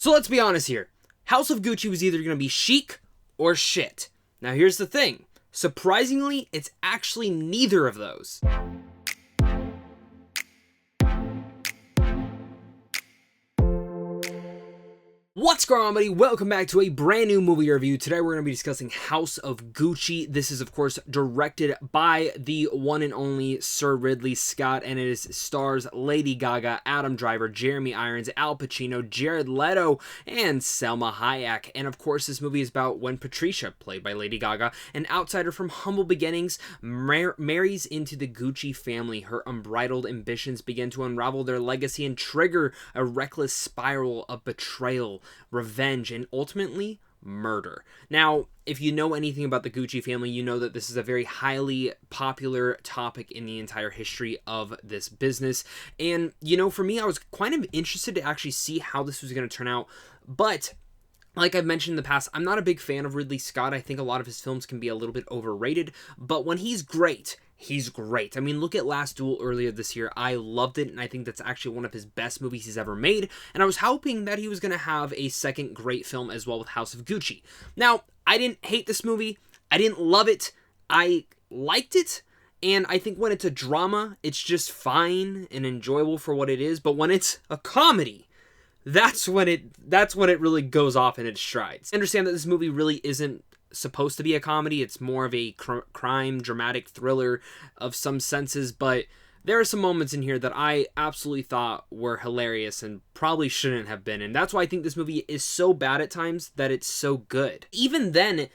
So let's be honest here. House of Gucci was either going to be chic or shit. Now here's the thing. Surprisingly, it's actually neither of those. What's going on, buddy? Welcome back to a brand new movie review. Today we're going to be discussing House of Gucci. This is, of course, directed by the one and only Sir Ridley Scott, and it stars Lady Gaga, Adam Driver, Jeremy Irons, Al Pacino, Jared Leto, and Salma Hayek. And, of course, this movie is about when Patricia, played by Lady Gaga, an outsider from humble beginnings, marries into the Gucci family. Her unbridled ambitions begin to unravel their legacy and trigger a reckless spiral of betrayal, revenge, and ultimately murder. Now, if you know anything about the Gucci family, you know that this is a very highly popular topic in the entire history of this business. And, you know, for me, I was kind of interested to actually see how this was going to turn out. But like I've mentioned in the past, I'm not a big fan of Ridley Scott. I think a lot of his films can be a little bit overrated. But when he's great, he's great. I mean, look at Last Duel earlier this year. I loved it, and I think that's actually one of his best movies he's ever made. And I was hoping that he was going to have a second great film as well with House of Gucci. Now, I didn't hate this movie. I didn't love it. I liked it. And I think when it's a drama, it's just fine and enjoyable for what it is. But when it's a comedy, that's when it really goes off in its strides. I understand that this movie really isn't supposed to be a comedy. It's more of a crime dramatic thriller of some senses, but there are some moments in here that I absolutely thought were hilarious and probably shouldn't have been, and that's why I think this movie is so bad at times that it's so good. Even then,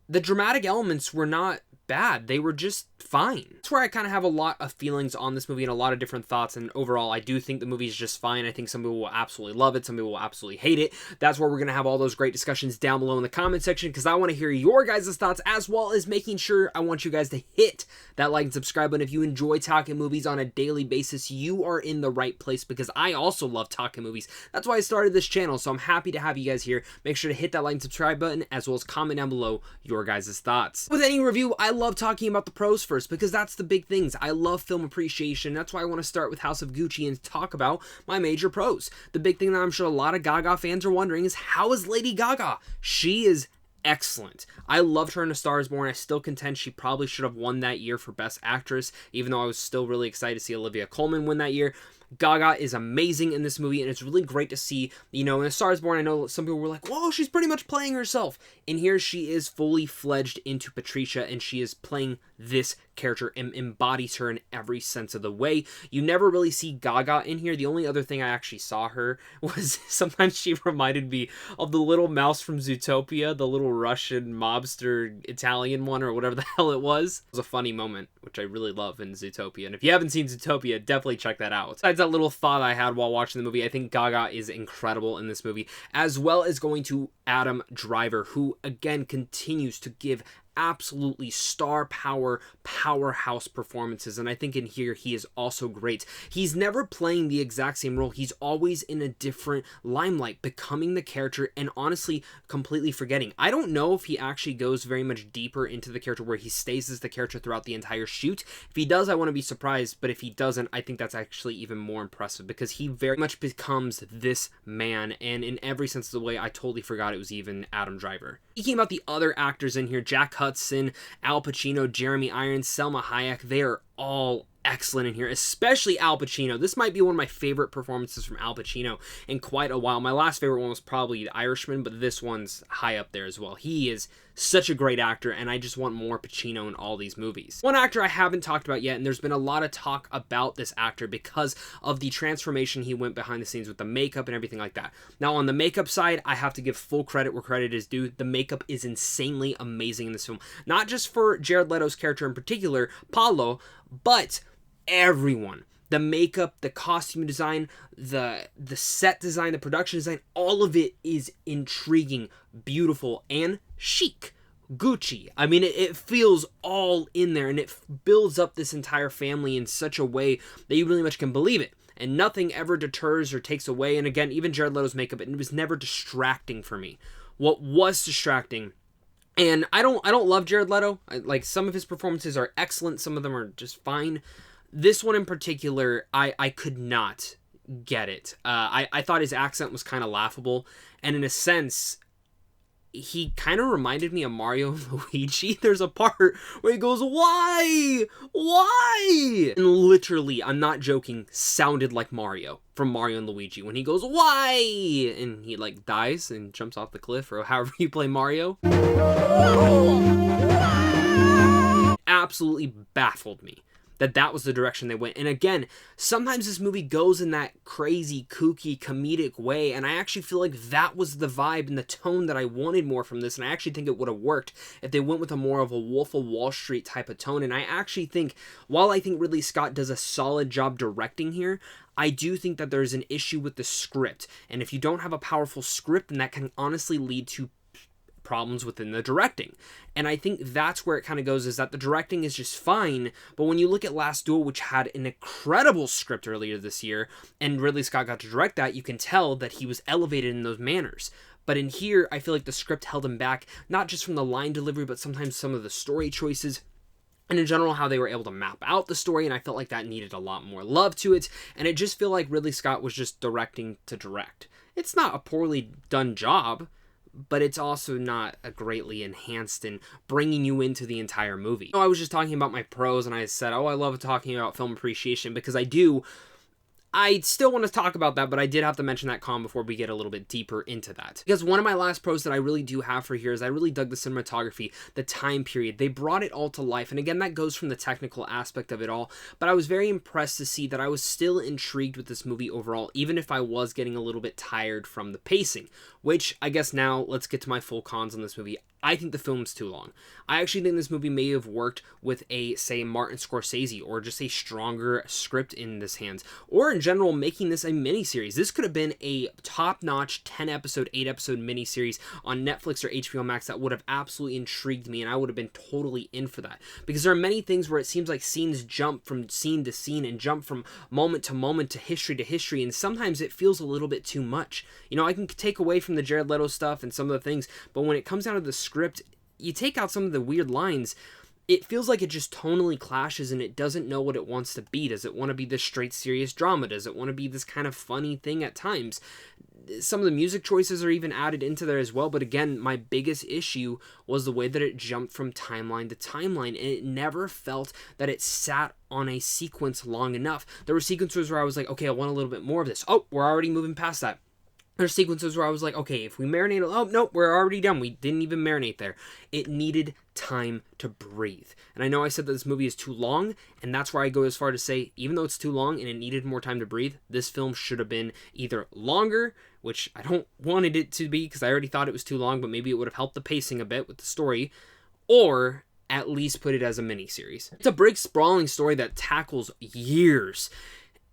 the dramatic elements were not bad. They were just fine. That's where I kind of have a lot of feelings on this movie and a lot of different thoughts, and overall I do think the movie is just fine. I think some people will absolutely love it, some people will absolutely hate it. That's where we're going to have all those great discussions down below in the comment section, because I want to hear your guys' thoughts, as well as making sure I want you guys to hit that like and subscribe button. If you enjoy talking movies on a daily basis, you are in the right place, because I also love talking movies. That's why I started this channel, so I'm happy to have you guys here. Make sure to hit that like and subscribe button, as well as comment down below your guys' thoughts. With any review, I love talking about the pros first, because that's the big things. I love film appreciation. That's why I want to start with House of Gucci and talk about my major pros. The big thing that I'm sure a lot of Gaga fans are wondering is, how is Lady Gaga? She is excellent. I loved her in A Star Is Born. I still contend she probably should have won that year for Best Actress, even though I was still really excited to see Olivia Colman win that year. Gaga is amazing in this movie, and it's really great to see, you know, in A Star Is Born, I know some people were like, whoa, she's pretty much playing herself. And here she is fully fledged into Patricia, and she is playing this character and embodies her in every sense of the way. You never really see Gaga in here. The only other thing I actually saw her was sometimes she reminded me of the little mouse from Zootopia, the little Russian mobster Italian one, or whatever the hell it was. It was a funny moment, which I really love in Zootopia. And if you haven't seen Zootopia, definitely check that out. Besides that little thought I had while watching the movie, I think Gaga is incredible in this movie, as well as going to Adam Driver, who again continues to give absolutely star power, powerhouse performances, and I think in here he is also great. He's never playing the exact same role. He's always in a different limelight, becoming the character and honestly completely forgetting. I don't know if he actually goes very much deeper into the character where he stays as the character throughout the entire shoot. If he does, I want to be surprised, but if he doesn't, I think that's actually even more impressive, because he very much becomes this man, and in every sense of the way, I totally forgot it was even Adam Driver. Speaking about the other actors in here, Jack Huston, Al Pacino, Jeremy Irons, Salma Hayek, they are all excellent in here, especially Al Pacino. This might be one of my favorite performances from Al Pacino in quite a while. My last favorite one was probably The Irishman, but this one's high up there as well. He is such a great actor, and I just want more Pacino in all these movies. One actor I haven't talked about yet, and there's been a lot of talk about this actor because of the transformation he went behind the scenes with the makeup and everything like that. Now, on the makeup side, I have to give full credit where credit is due. The makeup is insanely amazing in this film. Not just for Jared Leto's character in particular, Paulo, but everyone. The makeup, the costume design, the set design, the production design, all of it is intriguing, beautiful, and chic. Gucci. I mean, it feels all in there, and it builds up this entire family in such a way that you really much can believe it. And nothing ever deters or takes away. And again, even Jared Leto's makeup, it was never distracting for me. What was distracting, and I don't love Jared Leto. Like, some of his performances are excellent, some of them are just fine. This one in particular, I could not get it. I thought his accent was kind of laughable, and in a sense, he kind of reminded me of Mario and Luigi. There's a part where he goes, "Why? Why?" And literally, I'm not joking, sounded like Mario from Mario and Luigi when he goes, "Why?" And he like dies and jumps off the cliff, or however you play Mario. Absolutely baffled me that was the direction they went. And again, sometimes this movie goes in that crazy, kooky, comedic way, and I actually feel like that was the vibe and the tone that I wanted more from this, and I actually think it would have worked if they went with a more of a Wolf of Wall Street type of tone. And I actually think, while I think Ridley Scott does a solid job directing here, I do think that there's an issue with the script, and if you don't have a powerful script, then that can honestly lead to problems within the directing. And I think that's where it kind of goes, is that the directing is just fine, but when you look at Last Duel, which had an incredible script earlier this year, and Ridley Scott got to direct that, you can tell that he was elevated in those manners. But in here, I feel like the script held him back, not just from the line delivery, but sometimes some of the story choices, and in general, how they were able to map out the story, and I felt like that needed a lot more love to it, and it just felt like Ridley Scott was just directing to direct. It's not a poorly done job, but it's also not a greatly enhanced in bringing you into the entire movie. I was just talking about my pros, and I said, oh, I love talking about film appreciation, because I do. I still want to talk about that, but I did have to mention that con before we get a little bit deeper into that. Because one of my last pros that I really do have for here is I really dug the cinematography, the time period. They brought it all to life, and again, that goes from the technical aspect of it all, but I was very impressed to see that I was still intrigued with this movie overall, even if I was getting a little bit tired from the pacing, which I guess now let's get to my full cons on this movie. I think the film's too long. I actually think this movie may have worked with a, say, Martin Scorsese, or just a stronger script in his hands, or in general, making this a miniseries. This could have been a top-notch 10-episode, 8-episode miniseries on Netflix or HBO Max that would have absolutely intrigued me, and I would have been totally in for that. Because there are many things where it seems like scenes jump from scene to scene and jump from moment to moment to history, and sometimes it feels a little bit too much. You know, I can take away from the Jared Leto stuff and some of the things, but when it comes down to the script, you take out some of the weird lines, it feels like it just tonally clashes and it doesn't know what it wants to be. Does it want to be this straight serious drama? Does it want to be this kind of funny thing at times? Some of the music choices are even added into there as well, but again, my biggest issue was the way that it jumped from timeline to timeline, and it never felt that it sat on a sequence long enough. There were sequences where I was like, okay, I want a little bit more of this. Oh, we're already moving past that. There's sequences where I was like, okay, if we marinate, oh, no, we're already done. We didn't even marinate there. It needed time to breathe. And I know I said that this movie is too long, and that's where I go as far to say, even though it's too long and it needed more time to breathe, this film should have been either longer, which I don't wanted it to be because I already thought it was too long, but maybe it would have helped the pacing a bit with the story, or at least put it as a miniseries. It's a big, sprawling story that tackles years,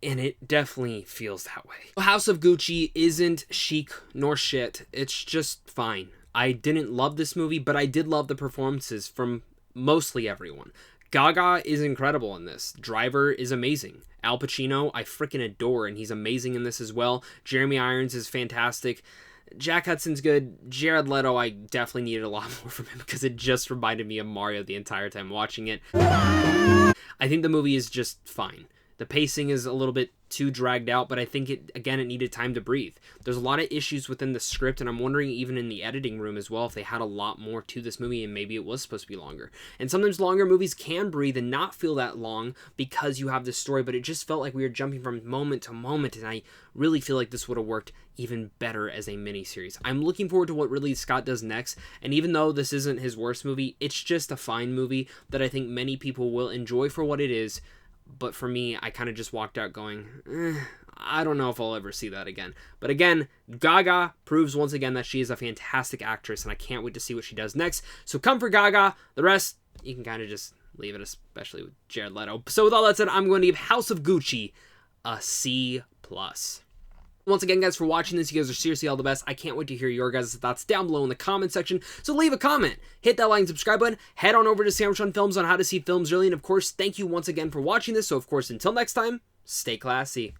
and it definitely feels that way. House of Gucci isn't chic nor shit. It's just fine. I didn't love this movie, but I did love the performances from mostly everyone. Gaga is incredible in this. Driver is amazing. Al Pacino, I freaking adore, and he's amazing in this as well. Jeremy Irons is fantastic. Jack Hudson's good. Jared Leto, I definitely needed a lot more from him because it just reminded me of Mario the entire time watching it. I think the movie is just fine. The pacing is a little bit too dragged out, but I think it needed time to breathe. There's a lot of issues within the script, and I'm wondering even in the editing room as well if they had a lot more to this movie and maybe it was supposed to be longer. And sometimes longer movies can breathe and not feel that long because you have this story, but it just felt like we were jumping from moment to moment, and I really feel like this would have worked even better as a miniseries. I'm looking forward to what Ridley Scott does next, and even though this isn't his worst movie, it's just a fine movie that I think many people will enjoy for what it is. But for me, I kind of just walked out going, I don't know if I'll ever see that again. But again, Gaga proves once again that she is a fantastic actress, and I can't wait to see what she does next. So come for Gaga. The rest, you can kind of just leave it, especially with Jared Leto. So with all that said, I'm going to give House of Gucci a C+. Once again, guys, for watching this, you guys are seriously all the best. I can't wait to hear your guys' thoughts down below in the comment section. So leave a comment, hit that like and subscribe button, head on over to Sandwich on Films on how to see films early, and of course, thank you once again for watching this. So of course, until next time, stay classy.